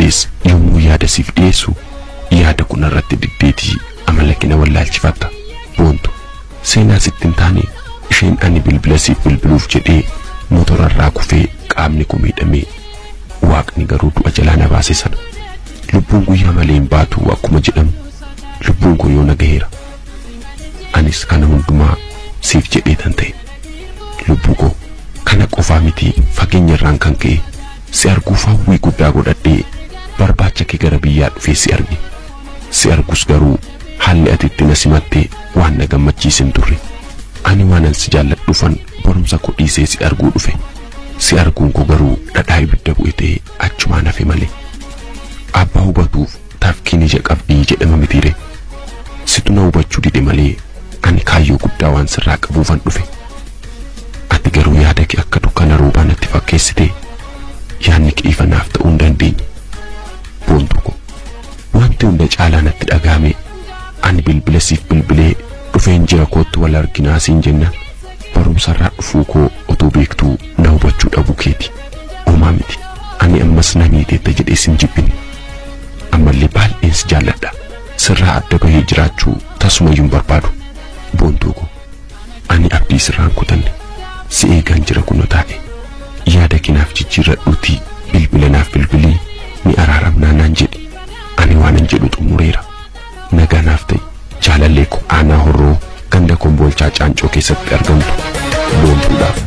boodes yommuu yaada siif dhiyeessu yaada kun irratti diddeetii amala kina wallaalchifatta. Boontu seenaa sittin taane isheen ani bilbila siif bilbiluuf jedhee motorarraa kufee qaamni koo miidhamee waaqni garuu du'a jalaa na baase sana. Lubbuun guyyaa malee hin baatu akkuma jedhamu lubbuun koo yoo nagaheera. Anis kana hundumaa siif jedhee tan ta'e. Lubbuu koo kana qofaa miti fageenyarraan kan ka'e si arguuf hawwii guddaa godhadhee barbaacha kee gara biyyaa dhufee si arge. Si argus garuu haalli ati itti na simattee waan na gammachiisin turre. Ani waanan si jaalladhuufan barumsa koo dhiisee si arguu dhufe. Si arguun koo garuu dhadhaa ibidda bu'e ta'ee achumaan hafe malee. Abbaa hubatuuf tafkiin ija qabdii jedhama mitiire. Situ na hubachuu dide malee ani kaayyoo guddaa waan sirraa qabuufan dhufe. Ati garuu yaada kee akka dukkana roobaa natti fakkeessite yaadni kee ifanaaf ta'uu hin dandeenye. Boontuu koo wanti hunda caalaa natti dhagahame ani bilbila siif bilbilee dhufeen jira kootti wal arginaa siin jenna barumsarraa dhufuu koo otoo beektuu na hubachuu dhabuu keeti. Uumaa miti ani ammas na miiteetta jedhee sin jibbine. Ammallee baay'een si jaalladha. Sirraa adda bahee jiraachuu tasumayyuu barbaadu. Boontuu koo ani abdii sirraan kutanne si eegan jira kunoo taa'e. Yaada kinaaf jijjiirradhuutii bilbila naaf bilbilii ni araaramnaa naan jedhe. Ani waanan jedhu xumureera. Nagaa naaf ta'e jaalallee koo aanaa horroo ganda Kombolchaa Caancoo keessatti argamtu boontuudhaaf.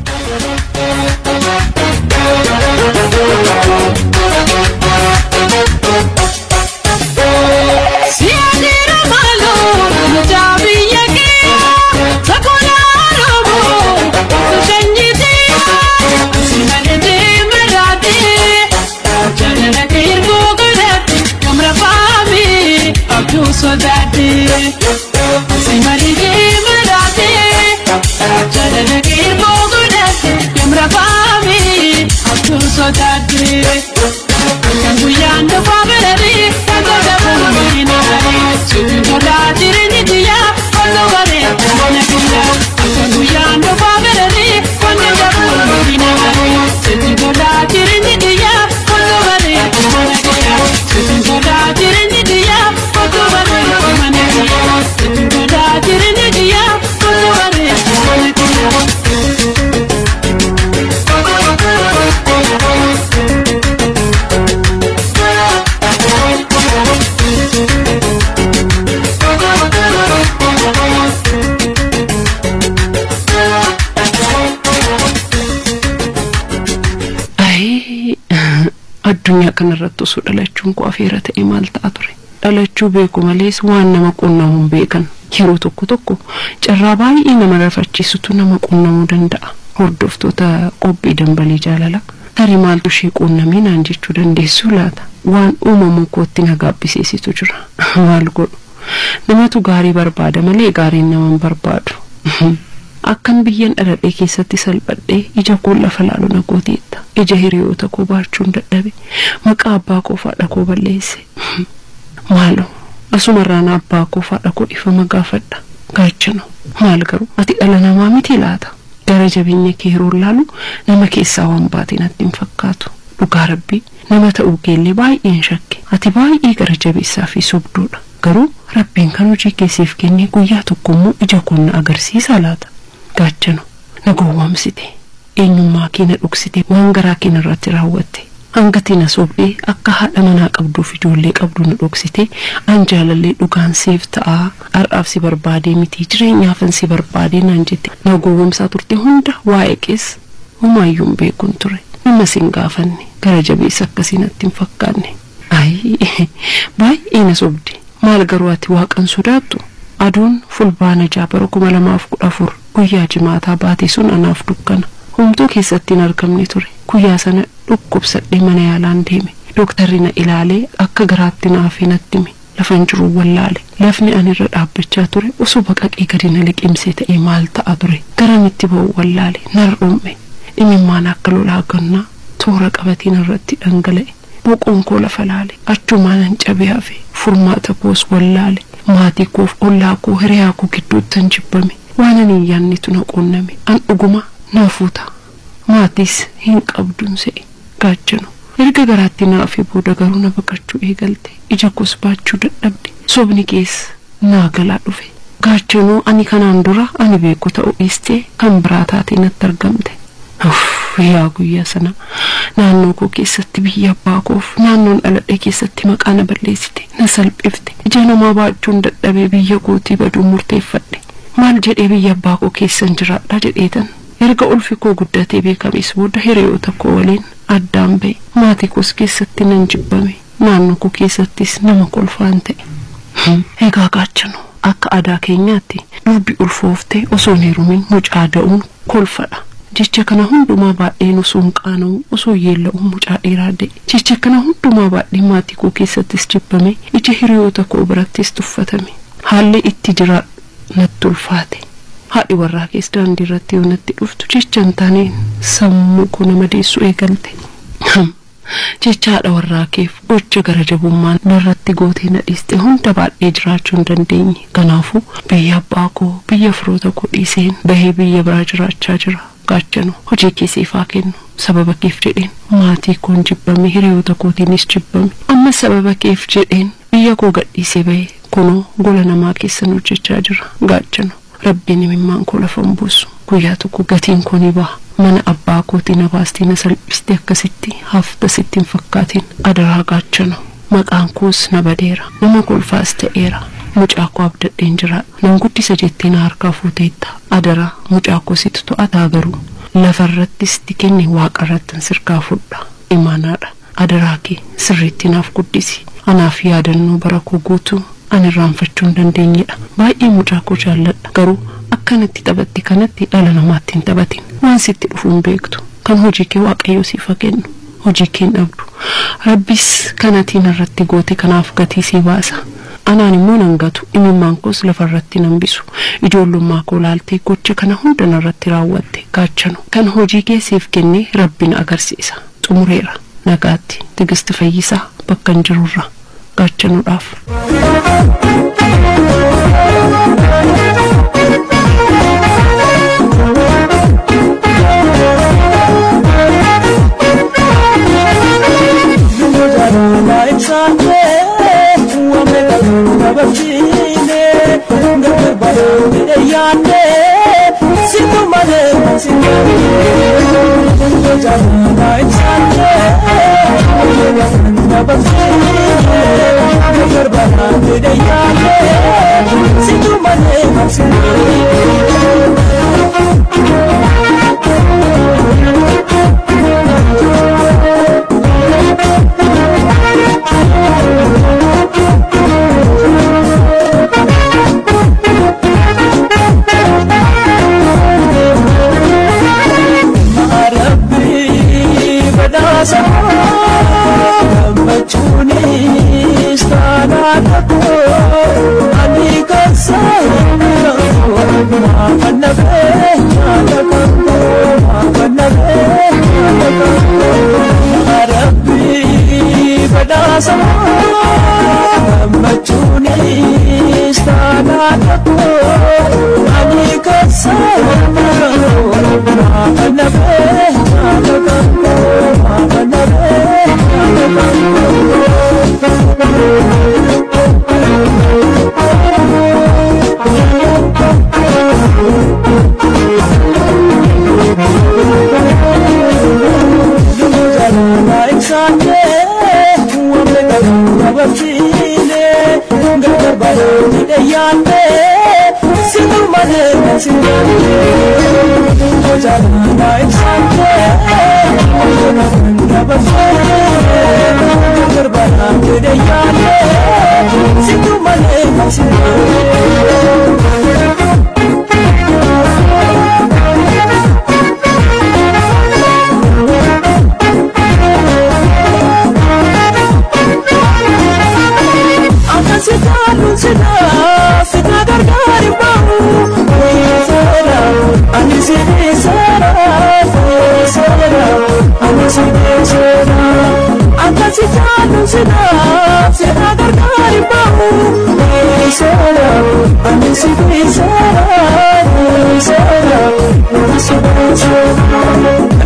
So that day, see my day, Jana ke bogu date, kemra pami, up so that day. Can we end the family? And the family night. So you know that didn't dia, on the way, can we end the family? And the family night. So you know that didn't dia, on the way, so you know that didn't dia, on the way, so you know that didn't dia, on the way. Addunyaa kanarratti osoo dhalachuun koo afeera ta'e maal ta'a ture. Dhalachuu beeku malees waan nama qunnamuun beekan. Yeroo tokko carraa baay'ee nama rafachiisutu nama qunnamuu danda'a. Hordoftoota qophii dambalii jaalala tarii maaltu ishee qunnamee naan jechuu dandeessu laata? Waan uumamuu kootti na gaabbisiisitu jira. Maal godhu? Namatu gaarii barbaada malee gaariin nama hin barbaadu. Akkan biyyan dhaladhee keessatti salphadhee ija koo lafa laalu na gooteetta. Ija hiriyoota koo baachuun dadhabe. Maqaa abbaa koo faadha koo balleesse. Maalo asumarraan abbaa koo faadha koo ifama gaafadha. Gaachano maal garuu ati dhala namaa miti laata? Gara jabeenya kee yeroo laalu nama keessaa waan baate natti hin fakkaatu. Dhugaa Rabbii nama ta'uu keellee baay'een shakke. Ati baay'ee gara jabeessaa fi sobduudha. Garuu Rabbiin kan hojii keessiif kennee guyyaa tokkommoo ija koo na agarsiisa laata? Gaachano na gowwaamsite. Eenyummaa kee na dhugsite waan garaa kee irratti raawwatte. Hangati na sobdee akka haadha manaa qabduuf ijoollee qabdu na dhoksite. An jaalallee dhugaan siif ta'a. Har'aaf si barbaadee miti jireenyaafan si barbaadee naan jette. Na gowwoomsaa turte hunda waa'ee kees homaayyuun beekuun ture. Nama sin gaafanne gara jabeessa akkasii natti hin fakkaanne. Baay'ee na sobde. Maal garuu ati waaqan sodaattu? Aduun fulbaana jaabara 2014 guyyaa jimaataa baate sun anaaf dukkana. Humtuu keessatti hin argamne ture. Guyyaa sana dhukkubsadhee mana yaalaan deeme. Dooktarri na ilaalee akka garaatti naaf natti hime. Lafan jiru wallaale. Lafni ani irra dhaabbachaa ture osoo baqaqee gadi na liqimsee ta'ee maal ta'a ture. Garamitti ba'u wallaale nar'umme. Imimmaan akka lolaa gannaa toora qabatiin irratti dhangala'e. Boqoon koo lafa laale. Achumaanan cabee hafe. Furmaata koos wallaale. Maatii koof ollaa koo hiriyaa koo gidduuttan jibbame. Waan ani yaannitu na qunname. An dhuguma na fuuta. Maatiis hin qabduun se'e. Gaachano erga garaatti naaf booda garuu na baqachuu eegalte ija koos baachuu dadhabde sobni kees naa galaa dhufe gaachanoo ani kanaan dura ani beeku ta'uu dhiiste kan biraa taatee natti argamte yaa guyyaa sana naannoo koo keessatti biyya abbaa koof naannoon dhaladhe keessatti maqaa na balleessite na salphifte ija namaa baachuun dadhabee biyya kootii baduu murteeffadhe maal jedhee biyya abbaa koo keessan jiraadha jedheetan erga ulfi koo guddatee beekames booda hiriyoota koo waliin addaan ba'e maatii koos keessatti nan jibbame naannoo koo keessattis nama kolfaan ta'e egaa gaachanoo akka aadaa keenyaatti durbi ulfooftee osoo hin heerumin mucaa da'uun kolfadha jecha kana hundumaa baadheen osoo hin qaana'u osoo yeella'uun mucaa dheeraa da'e jecha kana hundumaa baadhee maatii koo keessattis jibbame ija hiriyoota koo birattis tuffatame haalli itti jira natti ulfaate haadhi warraa keessa daandii irratti yoo natti dhuftu jecha hin taaneen sammuu koo nama deessu eegalte jecha haadha warraa keef gocha gara jabummaan narratti gootee na dhiiste hunda baadhee jiraachuu hin dandeenye kanaafuu biyya abbaa koo biyya firoota koo dhiiseen bahee biyya biraa jiraachaa jira gaachanoo hojii keessiifaa kennu sababa keef jedheen maatii koon jibbame hiriyoota kootiinis jibbame amma sababa keef jedheen biyya koo gadhiisee bahee kunoo gola namaa keessan hojjechaa jira gaachanoo rabbiin imimmaan koo lafa hin buusu guyyaa tokko gatiin koo ni baha mana abbaa kootii na baastee na salphiste akkasitti hafta sittiin fakkaatiin adaraa gaachanoo maqaan koos na badeera nama kolfaas ta'eera mucaa koo abdadheen jira nan guddisa jettee na harkaa fuuteetta adaraa mucaa koo situ to'ataa garuu lafarrattis tikenne waaqarrattan sirkaa fudha imaanaadha adaraa kee sirriitti naaf guddisi anaaf yaadannoo bara koo guutuu ani raanfachuu hin dandeenyedha baay'ee mucaa koo jaalladha garuu akkanatti taphatti kanatti dhala namaatti hin taphatin waan sitti dhufu hin beektu kan hojii kee waaqayyo siif kennu hojii kee dhabdu rabbis kanatiin irratti goote kanaaf gatii si baasa anaan immoo nan gatu imimmaan koos lafarratti nan bisu ijoollummaa koo laaltee gocha kana hunda narratti raawwatte gaachanoo kan hojii kee siif kenne rabbiin agarsiisa xumureera nagaatti Tigist Fayyisaa bakka hin jirurra gaachanoodhaaf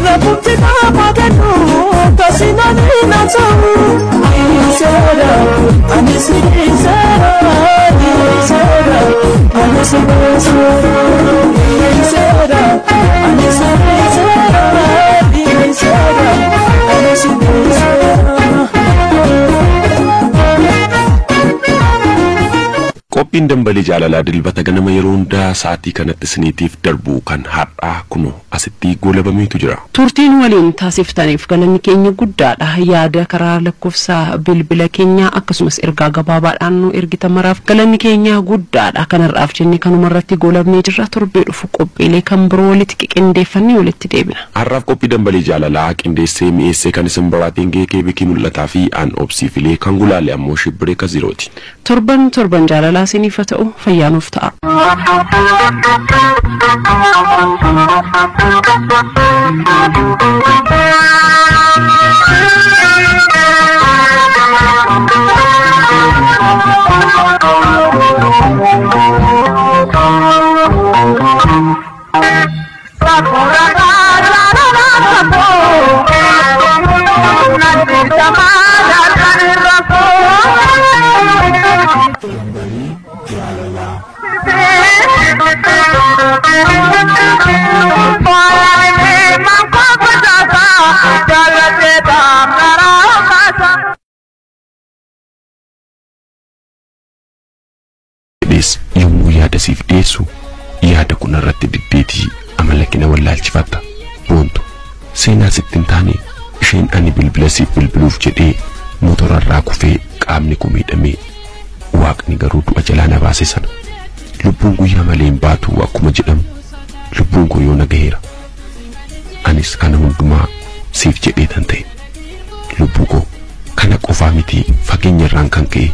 Raputi na maganu, kasi na Qophiin dambalii jaalalaa dilbata ganama yeroo hundaa sa'aatii kanatti isiniitiif darbu kan har'aa kuno asitti goolabameetu jira. Turtiin waliin taasiftaniif galanni keenya guddaadha. Yaada karaa lakkoofsa bilbila keenya akkasumas ergaa gabaabaadhaan nu ergitan maraaf galanni keenya guddaadha. Kanarraaf jennee kanuma irratti goolabnee jirra. Torbee dhufu qophiilee kan biroo walitti qindeeffannee walitti deebina. Har'aaf qophii dambalii jaalalaa qindeessee mi'eessee kan isin biraatiin geekee bikii mul'ataa fi aan obsiifilee kan gulaalee ammoo shibbiree kazirooti. Torban jaalalaa sinifa ta'u fayyaanuuf ta'a. yommuu yaada siif dhiyeessu yaada kun irratti diddeetii amalakina wallaalchifatta boontu seenaa sittin taane isheen ani bilbila siif bilbiluuf jedhee motorarraa kufee qaamni koo miidhamee waaqni garuu du'a jalaa na baase sana lubbuun guyyaa malee hin baatu akkuma jedhamu lubbuun koo yoo nagaheera anis kana hundumaa siif jedhee tan ta'e lubbuu koo kana qofaa miti fageenya irraan kan ka'e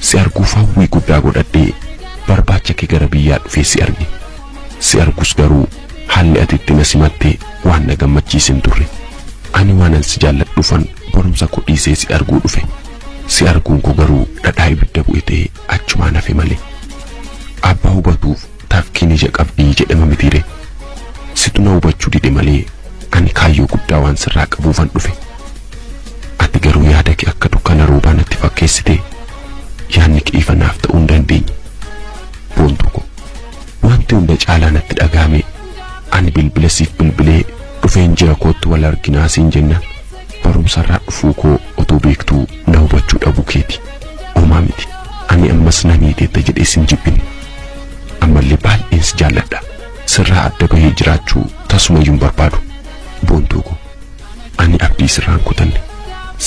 si arguuf hawwii guddaa godhadhee barbaacha kee gara biyyaa dhufee si argus garuu haalli ati itti na simattee waan na gammachiisin turre ani waanan si jaalladhuufan borumsa koo dhiisee si arguu dhufe si arguun koo garuu dhadhaa ibidda bu'e ta'ee achumaan hafe malee abbaa hubatuuf tafkiin ija qabdii jedhama mitiire situ na hubachuu dide malee ani kaayyoo guddaa waan sirraa qabuufan dhufe ati garuu yaada kee akka dukkana roobaa natti fakkeessite yaanni kee ifanaaf ta'uu hin dandeenye boontu ko wanti hunda caalaa natti dhagaame ani bilbila siif bilbilee dhufeen jira kootti wal arginaa siin jennaan barumsarraa dhufuu koo otoo beektuu na hubachuu dhabuu keeti uumaa miti ani ammas na miiteetta jedhee sin jibbine ammallee baay'een si jaalladha sirraa adda bahee jiraachuu tasumayyuu hin barbaadu boontu ko ani abdii sirraan kutanne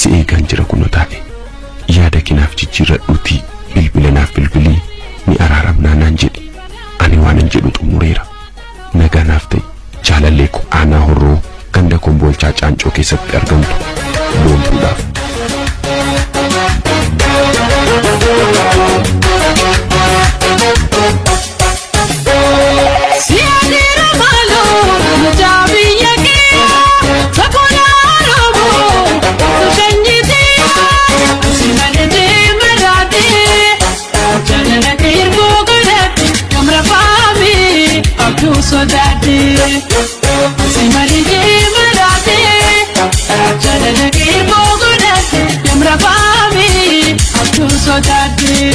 si eegaan jira kunoo taa'e yaada kinaaf jijjiirradhuutii bilbila naaf bilbilii ni araaramnaa naan jedhi ani waanan jedhu xumureera nagaa naaf ta'e jaalallee ko aanaa horroo ganda komboolchaa caancoo keessatti argamtu boontuudhaaf. So that day, see my DJ Marate, Jana Kirko Gudet, Yamra Fami, so that day,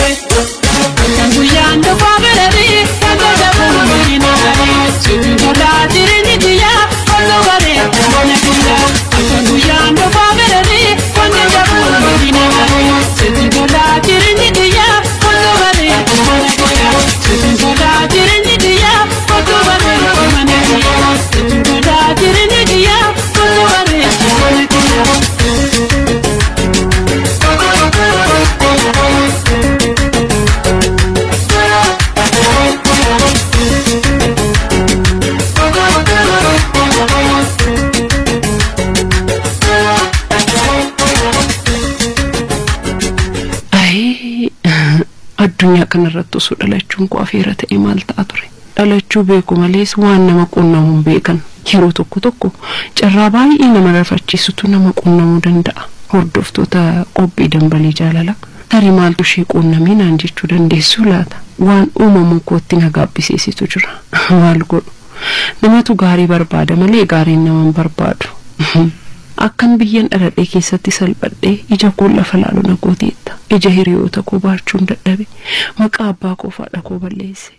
and we are the family, and the Pumina, to that in India, all over it, and we are the family, and the Pumina, to that in India, all over it, to that in India. Addunyaa kanarratti osoo dhalachuun koo afeera ta'e maal ta'a ture. Dhalachuu beeku malees waan nama qunnamuun beekan yeroo tokko carraa baay'ee nama rafachiisutu nama qunnamuu danda'a. Hordoftoota qophii dambalii jaalala tarii maaltu ishee qunnamee naan jechuu dandeessu laata? Waan uumamu kootti na gaabbisiisitu jira. Maal godhu? Namatu gaarii barbaada malee gaariin nama hin barbaadu. Akkan biyyan dhaladhee keessatti salphadhee ija koo lafa laalu na gooteetta. Ija hiriyoota koo baachuun dadhabe maqaa abbaa koo faadha koo balleesse.